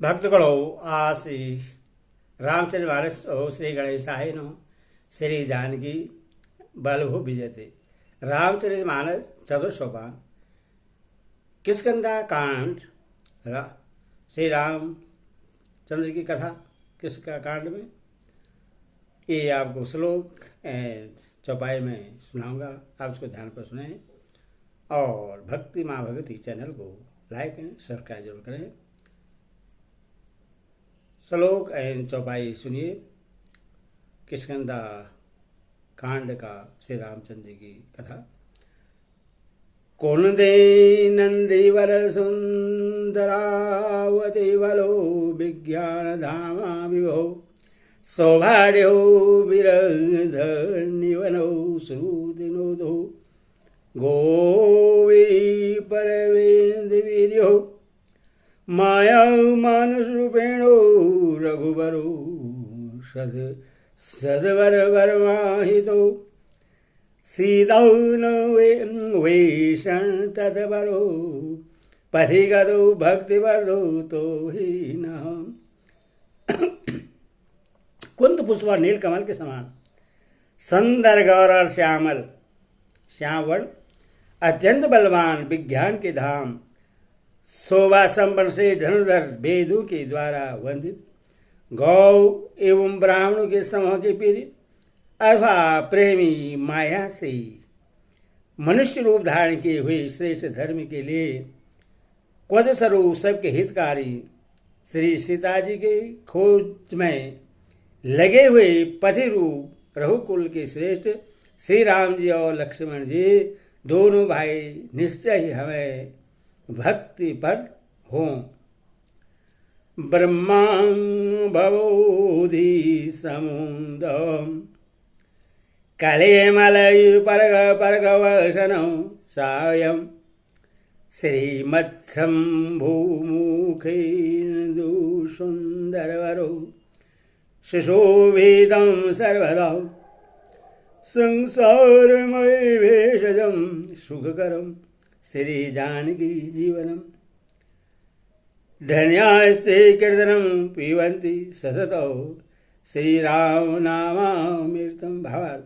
भक्तगणो आशीष रामचरितमानस श्री गणेशाय नमः। श्री जानकी बलभु विजयते। रामचरितमानस चतुर्सोपान किष्किंधा कांड। श्री रामचंद्र की कथा किसका कांड में ये आपको श्लोक चौपाई में सुनाऊंगा। आप उसको ध्यान पर सुने और भक्ति माँ भगवती चैनल को लाइक एंड सब्सक्राइब जरूर करें। श्लोक एंड चौपाई सुनिए। किष्किंधा कांड का श्री रामचंद्र की कथा। कुंदे नंदीवर सुंदरावती बलो विज्ञान धामा विभो सौभाग्यो विरध निवनो श्रुतिनोदो गोवी परवेन्द्र वीर्यो माया मानुष रूपेणो रघुवरो सदवर वर्माहितो सीदौ न वेषण तदवरो पथिगतो भक्तिवर्धो तो ही न। कुंद पुष्प और नील कमल के समान सुंदर गौर श्यामवर्ण अत्यंत बलवान विज्ञान के धाम शोभा संपन्न से धनुधर वेदों के द्वारा वंदित गौ एवं ब्राह्मणों के समूह के पीड़ित अथवा प्रेमी माया से मनुष्य रूप धारण किए हुए श्रेष्ठ धर्म के लिए क्वच स्वरूप सबके हितकारी श्री सीता जी के खोज में लगे हुए पति रूप रघुकुल के श्रेष्ठ श्री राम जी और लक्ष्मण जी दोनों भाई निश्चय ही हमें भक्ति पर हों। ब्रह्मां भवोधि समुदम कले मलय पर्गवसनं सायं श्रीमत्सम्भूमुखेन्दु सुन्दरवरो सुशोभितं सर्वदा संसारमय भेषजं सुखकरं श्री जानकी जीवनम धन्यास्ते कीर्तनम पीवंती सततो श्री राम नामामृतम भावार्थ।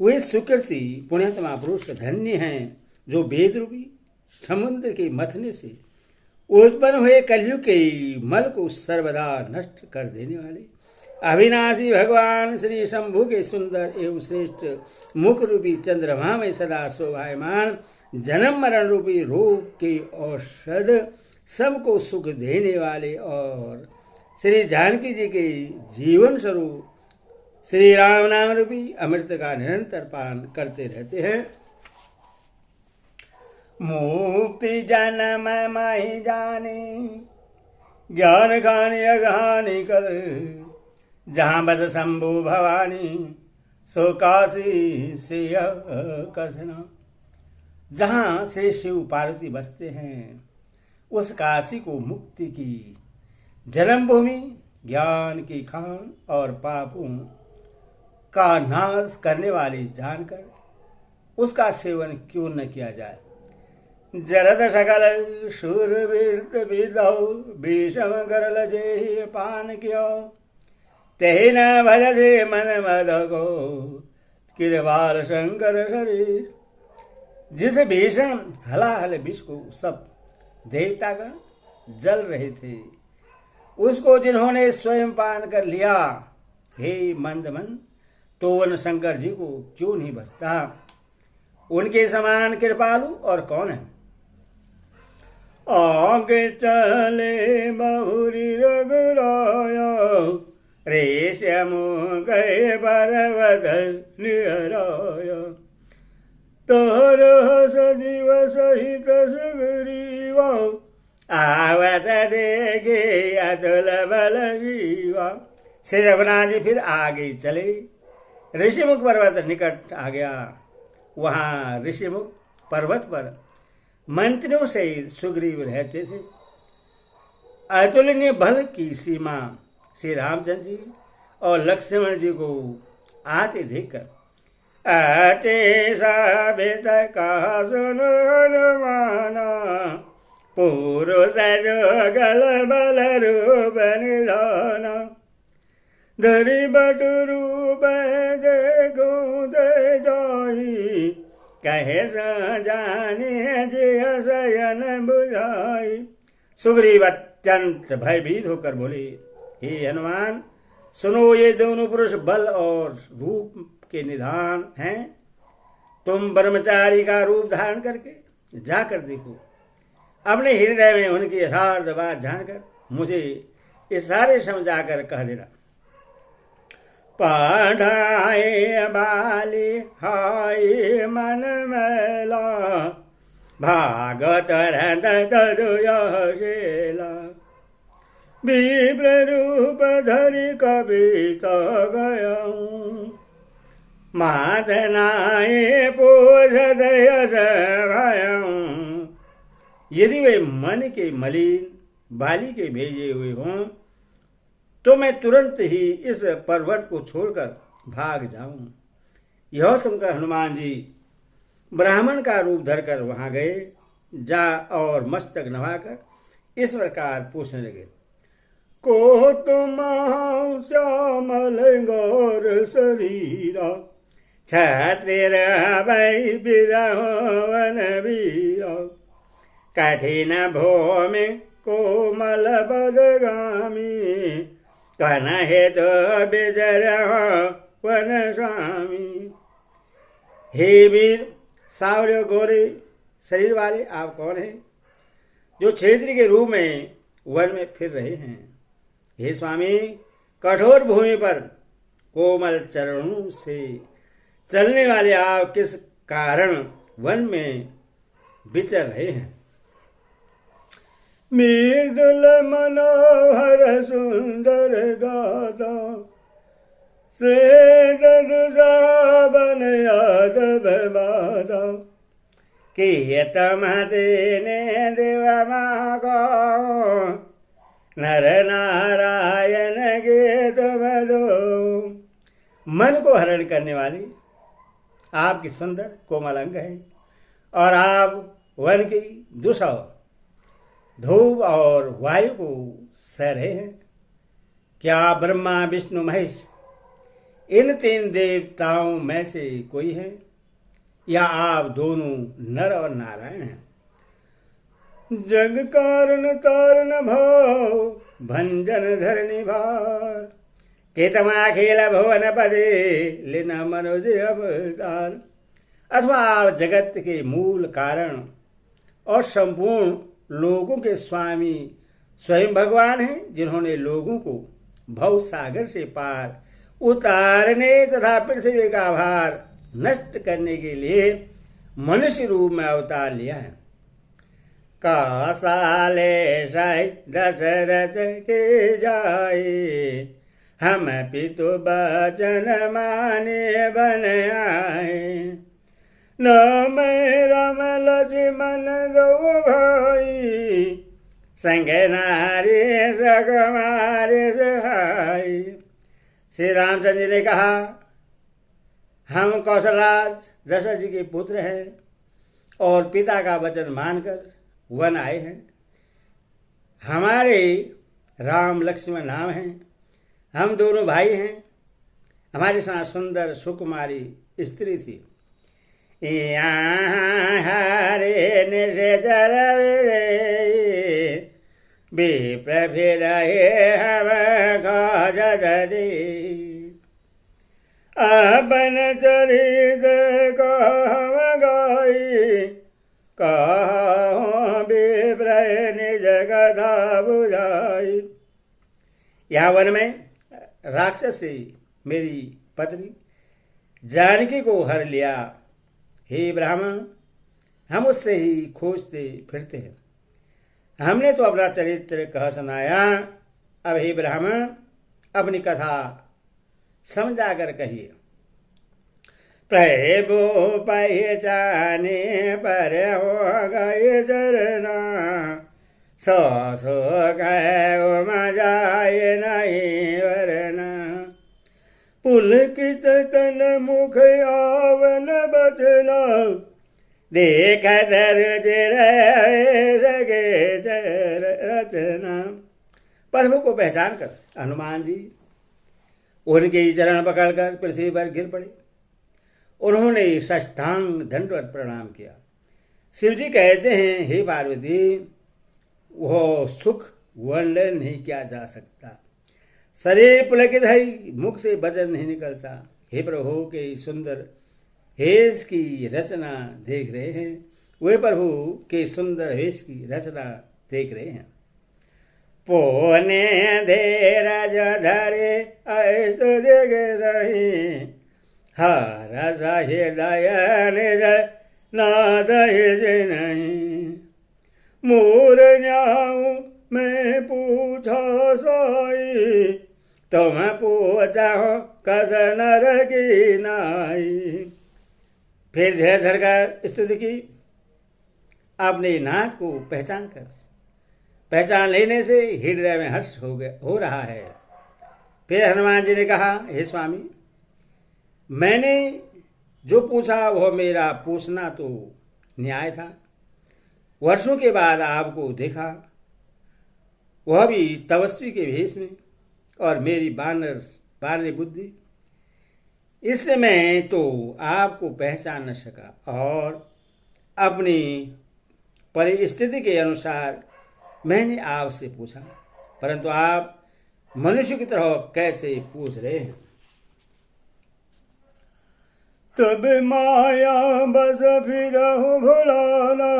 वे सुकृति पुण्यतमा पुरुष धन्य हैं जो वेद रूपी समुद्र के मथने से उत्पन्न हुए कलयुग के मल को सर्वदा नष्ट कर देने वाले अविनाशी भगवान श्री शंभु के सुंदर एवं श्रेष्ठ मुख रूपी चंद्रमा में सदा शोभायमान जन्म मरण रूपी रोग के औषध सबको सुख देने वाले और श्री जानकी जी के जीवन स्वरूप श्री राम नाम रूपी अमृत का निरंतर पान करते रहते हैं। मुक्ति जन्म माही जाने ज्ञान खानी अघानी कर जहाँ बस शंभु भवानी सो काशी से कसना। जहाँ से शिव पार्वती बसते हैं उस काशी को मुक्ति की जन्मभूमि ज्ञान की खान और पापों का नाश करने वाली जानकर उसका सेवन क्यों न किया जाए। जरद सकल शूरवीर विदौ भीषम करल जे पान कियो तेहि न भजसे मन मद को किरवाल शंकर शरीर। जिस भीषण हलाहल विष को सब देवतागण जल रहे थे उसको जिन्होंने स्वयं पान कर लिया, हे मंदमन तो उन शंकर जी को क्यों नहीं बचता। उनके समान कृपालु और कौन है। आगे चले बहुरी रघुराया रेशम गए पर्वत निहराया तोर सजीव सहित सुग्रीवा आवत देखे अतुल बल जीवा। श्री रघुनाथ जी फिर आगे चले। ऋषिमुख पर्वत निकट आ गया। वहाँ ऋषिमुख पर्वत पर मंत्रियों से सुग्रीव रहते थे। अतुलनीय बल की सीमा श्री रामचंद्र जी और लक्ष्मण जी को आते देखकर अति साबित कहा सुनो हनुमाना पुरुष जोगल बल रूप निधान धरि बट रूप देखो दे जाई कहे जाने जिय शयन बुझाई। सुग्रीव अत्यंत भयभीत होकर बोले, हे हनुमान, सुनो, ये दोनों पुरुष बल और रूप के निधान हैं। तुम ब्रह्मचारी का रूप धारण करके जाकर देखो, अपने हृदय में उनकी यथार्थ बात जानकर मुझे इस सारे समझाकर कह देना। पढ़ाए बाली हाय मन मैला भागवत तरुयला विप्र रूप धरि कविता गया मातनाए पूज दयस भयं। यदि वे मन के मलिन बाली के भेजे हुए हों तो मैं तुरंत ही इस पर्वत को छोड़कर भाग जाऊं। यह सुनकर हनुमान जी ब्राह्मण का रूप धरकर वहां गए जा और मस्तक नवाकर इस प्रकार पूछने लगे, को तुम श्यामल गौर शरीरा क्षत्रिय वै बिरवन वीरा कठिन भूमि कोमल बदगामी कनहे तो बिजर वन स्वामी। हे वीर सावरे गोरे शरीर वाले, आप कौन हैं जो क्षेत्रीय के रूप में वन में फिर रहे हैं? हे स्वामी, कठोर भूमि पर कोमल चरणों से चलने वाले आप किस कारण वन में विचर रहे हैं? मृदुल मनोहर सुंदर गादा से दन यादव बादा कि तमते ने देव मागो नर नारायण के तुम दो। मन को हरण करने वाली आपकी सुंदर कोमल अंग है और आप वन की दुसौ धूप और वायु को सह रहे हैं। क्या ब्रह्मा विष्णु महेश इन तीन देवताओं में से कोई है या आप दोनों नर और नारायण हैं? जग कारण तारण भाव भंजन धरनी भार केतमा खेल भुवन पदे लेना मनोज अवतार। अथवा आप जगत के मूल कारण और संपूर्ण लोगों के स्वामी स्वयं भगवान हैं, जिन्होंने लोगों को भव सागर से पार उतारने तथा पृथ्वी का भार नष्ट करने के लिए मनुष्य रूप में अवतार लिया है। कौशले साई दशरथ के जाए हम पितु बचन माने बन आए न मैं राम लक्ष्मण दो भाई संग नारी सकुमारी सहाय। श्री रामचंद्र जी ने कहा, हम कौशलराज दशरथ जी के पुत्र हैं और पिता का वचन मानकर वन आए हैं। हमारे राम लक्ष्मण नाम हैं, हम दोनों भाई हैं। हमारे साथ सुंदर सुकुमारी स्त्री थी। हरे निशर विप्रभिर हम खोजदी अपन चरित कह गाई कहो विप्र निज कथा बुझाई। यहाँ वन में राक्षस से मेरी पत्नी जानकी को हर लिया। हे ब्राह्मण, हम उससे ही खोजते फिरते हैं। हमने तो अपना चरित्र कह सुनाया, अब हे ब्राह्मण अपनी कथा समझा कर कहिए। प्रभु पहचाने पर हो गए चरना सो सो गए मजाए नहीं वरना पुलकित तन मुख आवन बचना देख दर्ज सके रचना। प्रभु को पहचान कर हनुमान जी उनके चरण पकड़कर पृथ्वी पर गिर पड़े। उन्होंने साष्टांग दंडवत प्रणाम किया। शिव जी कहते हैं, हे पार्वती, वह सुख वर्णन नहीं किया जा सकता। शरीर पुलकित है, मुख से वचन नहीं निकलता। हे प्रभु के सुंदर वेश की रचना देख रहे हैं। वे प्रभु के सुंदर वेश की रचना देख रहे हैं। पोने धीरज धरे ऐसो देख रही, हर हृदय निज नाद नहीं। मोर न्याऊ मैं पूछो सोई, तुम पूछा कस नर की नाई। फिर धीरे धरकर स्तुति की। अपने नाथ को पहचान लेने से हृदय में हर्ष हो रहा है। फिर हनुमान जी ने कहा, हे स्वामी, मैंने जो पूछा वह मेरा पूछना तो न्याय था। वर्षों के बाद आपको देखा, वह भी तपस्वी के भेष में, और मेरी बानर बुद्धि, इससे मैं तो आपको पहचान न सका और अपनी परिस्थिति के अनुसार मैंने आपसे पूछा, परंतु आप मनुष्य की तरह कैसे पूछ रहे हैं। तब माया बस फिरहु भुलाना,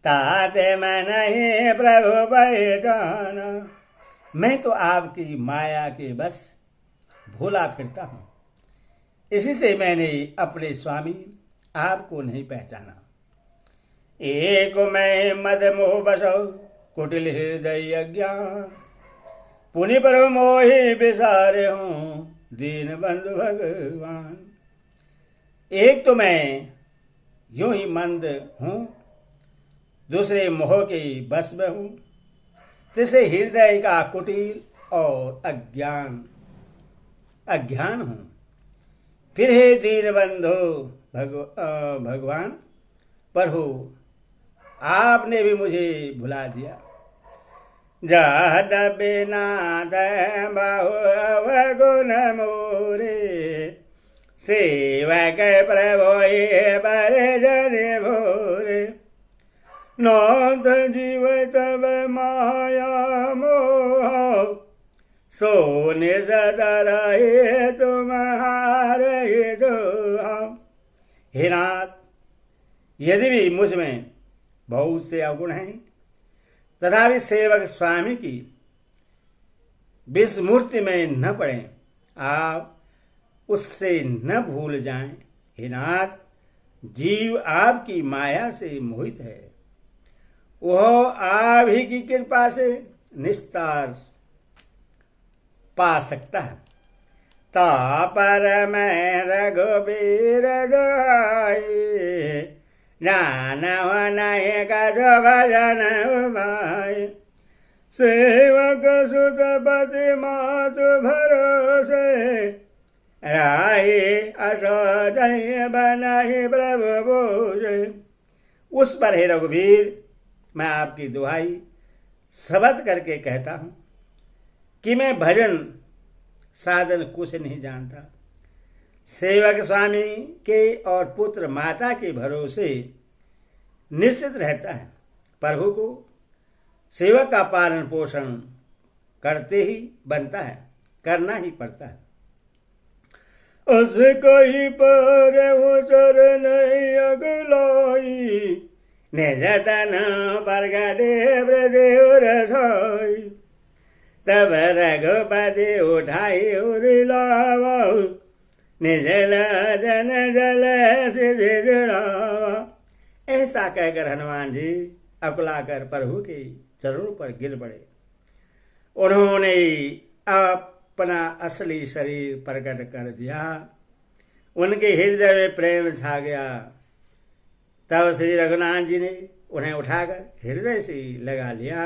ताते मैं नहीं प्रभु पहचाना। मैं तो आपकी माया के बस भूला फिरता हूँ, इसी से मैंने अपने स्वामी आपको नहीं पहचाना। एक मैं मद मोह बसो कुटिल हृदय अज्ञान, पुनि पर मोहि बिसारे हूँ दीन बंधु भगवान। एक तो मैं यूं ही मंद हूँ, दूसरे मोह के बस में हूँ, तीसरे हृदय का कुटिल और अज्ञान हूँ। फिर हे दीन बंधु भगवान, प्रभु आपने भी मुझे भुला दिया। जात बिना बहु मोरे, सेवक प्रभु बर जन भोरे। नाथ जीव तब माया मोह, सोने सदराए तुम्हारे जो। हे नाथ, यदि भी मुझ में बहुत से अवगुण हैं, तथापि सेवक स्वामी की विस्मृति में न पड़े, आप उससे न भूल जाएं। हे नाथ, जीव आपकी माया से मोहित है, वह आप ही की कृपा से निस्तार पा सकता है। तापर मैं रघुबीर दुआई, जानव नहीं गज भजन भाई। सेवक सुत पति मातु भरोसे, राही असोदय बनहि प्रभु बोझे। उस पर हे रघुबीर, मैं आपकी दुहाई शपथ करके कहता हूँ कि मैं भजन साधन कुछ नहीं जानता। सेवक स्वामी के और पुत्र माता के भरोसे निश्चित रहता है। प्रभु को सेवक का पालन पोषण करते ही बनता है, करना ही पड़ता है। अस कहीं पर हो चरण अगलाई, निज तन प्रगटे प्रदेव रसोई। तब रघुपति उठाई उर्लावा, निज जन जल से जुड़ावा। ऐसा कहकर हनुमान जी अकुलाकर प्रभु के चरणों पर गिर पड़े। उन्होंने अपना असली शरीर प्रकट कर दिया। उनके हृदय में प्रेम छा गया। तब श्री रघुनाथ जी ने उन्हें उठाकर हृदय से लगा लिया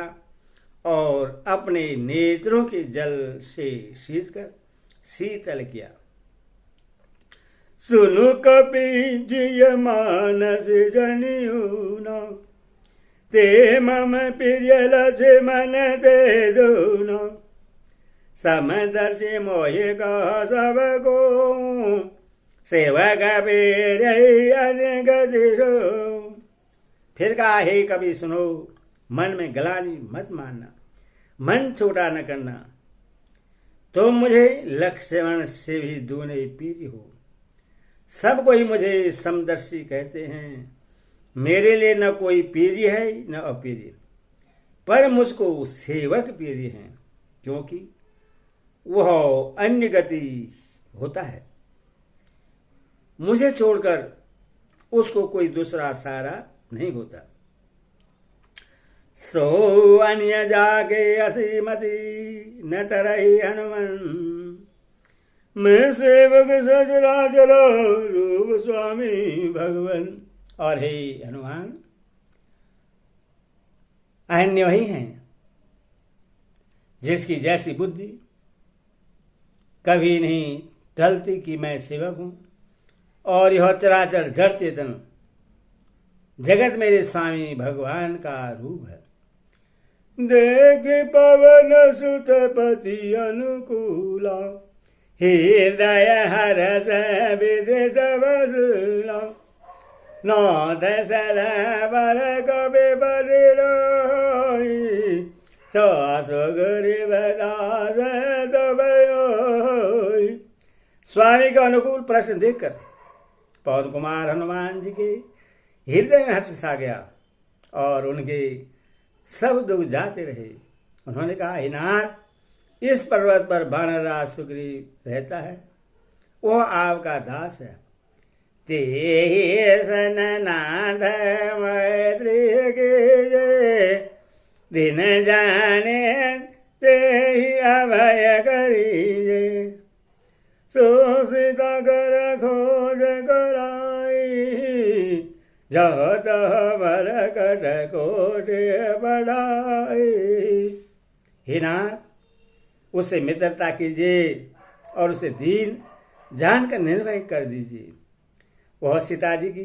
और अपने नेत्रों के जल से सींचकर शीतल किया। सुनु कपि जिय मानस जनियु न, ते मम प्रिय लक्ष्मण ते दुनो, समदर्शी मोहि का सबको, सेवक बेरे अनेक दिशो। फिर कहा, हे कवि सुनो, मन में गलानी मत मानना, मन छोटा न करना। तुम मुझे लक्ष्मण से भी दूने प्रिय हो। सब कोई मुझे समदर्शी कहते हैं, मेरे लिए न कोई प्रिय है न अप्रिय, पर मुझको सेवक प्रिय है, क्योंकि वह अन्य गति होता है। मुझे छोड़कर उसको कोई दूसरा सहारा नहीं होता। सो अन्य जागे असीमति न टरहि हनुमान, मैं सेवक सचराचर रूप स्वामी भगवान। और हे हनुमान, अन्य वही हैं जिसकी जैसी बुद्धि कभी नहीं टलती कि मैं सेवक हूं, और यह चराचर जड़ चेतन जगत मेरे स्वामी भगवान का रूप है। देख पवन सुत पति अनुकूला, हृदय हरस विदेश वसूला, नाथ सल बर कवि बदिरोई, सास गरीब दास दबयोई। स्वामी का अनुकूल प्रश्न देखकर पवन कुमार हनुमान जी के हृदय में हर्ष छा गया और उनके सब दुख जाते रहे। उन्होंने कहा, हे नाथ, इस पर्वत पर वानर राज सुग्रीव रहता है, वह आपका दास है। ते सन नाथ मैत्री कीजे, दिन जाने ते ही अभय करीजे, सो सीता कर खोज कराई, जहाँ तहाँ मरकट कोटे बढ़ाई। हे नाथ, उससे मित्रता कीजिए और उसे दीन जानकर निर्भय कर दीजिए। वह सीता जी की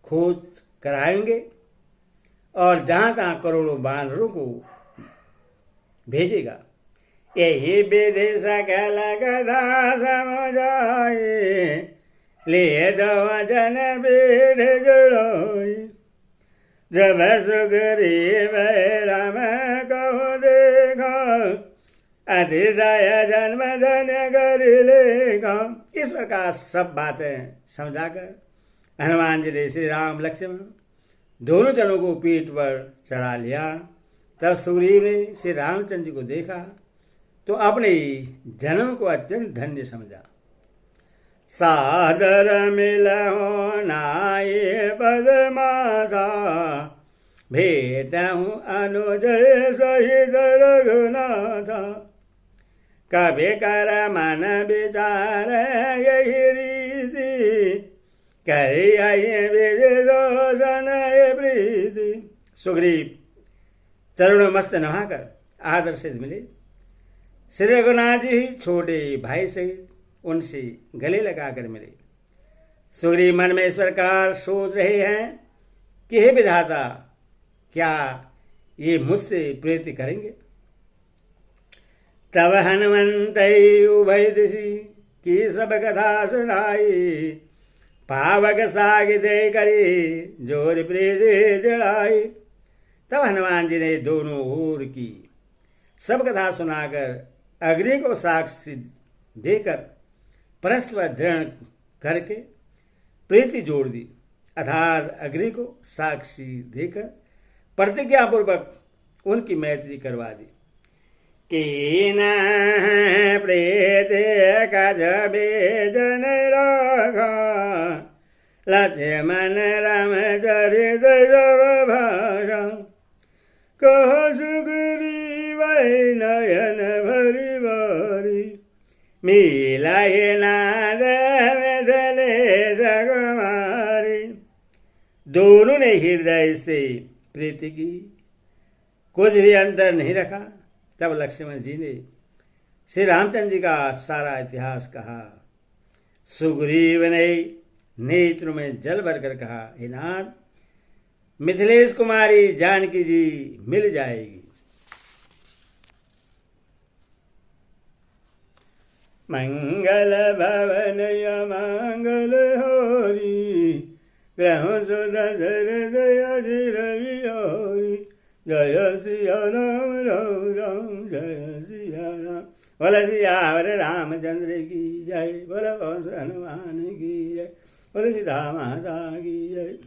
खोज कराएंगे और जहाँ तहाँ करोड़ों वानरों को भेजेगा। यही विधि सकल कथा समझाए, ले दो जन बीढ़ जुड़ोई, जब सुग्रीव राम कहो देखा, अतिशय जन्म धन्य कर लेगा। इस प्रकार सब बातें समझाकर हनुमान जी ने श्री राम लक्ष्मण दोनों जनों को पीठ पर चढ़ा लिया। तब सुग्रीव ने श्री रामचंद्र जी को देखा तो अपने जन्म को अत्यंत धन्य समझा। सादर मिलहो नाये पद माता, भेटहूँ अनुज सहित रघुनाथा, कभी कर मन विचार यही रीति, करी विधि दोषन प्रीति। सुग्रीव चरणों मस्त नहाकर आदर से मिले। श्री रघुनाथ जी ही छोटे भाई सहित उनसे गले लगाकर मिले। सुग्रीव मन में इस प्रकार सोच रहे हैं कि हे विधाता, क्या ये मुझसे प्रीति करेंगे? तब हनुमंत उभय दिशि की सब कथा सुनाई, पावक साग दे करी जोर प्रीति दिलाई। तब हनुमान जी ने दोनों ओर की सब कथा सुनाकर अग्नि को साक्षी देकर परस्पर दृढ़ करके प्रीति जोड़ दी, अर्थात अग्नि को साक्षी देकर प्रतिज्ञा पूर्वक उनकी मैत्री करवा दी। कीन प्रीति कज बेजन राघा, लक्ष्मण राम चरित भाषा, कह सुग्रीव नयन भरी बारी, मिलाए नाद मिथले सकुमारी। दोनों ने हृदय से प्रीति की, कुछ भी अंतर नहीं रखा। तब लक्ष्मण जी ने श्री रामचंद्र जी का सारा इतिहास कहा। सुग्रीव ने नेत्र में जल भरकर कहा, हे नाथ, मिथिलेश कुमारी जानकी जी मिल जाएगी। मंगल भवन मंगल होरी, ग्रह सुदशरथ अधि रवि होरी। जय सिया राम राम राम जय सिया राम। बोल सियावर रामचंद्र की जय, बोल पवन हनुमान की जय, बोल सीता माता की जय।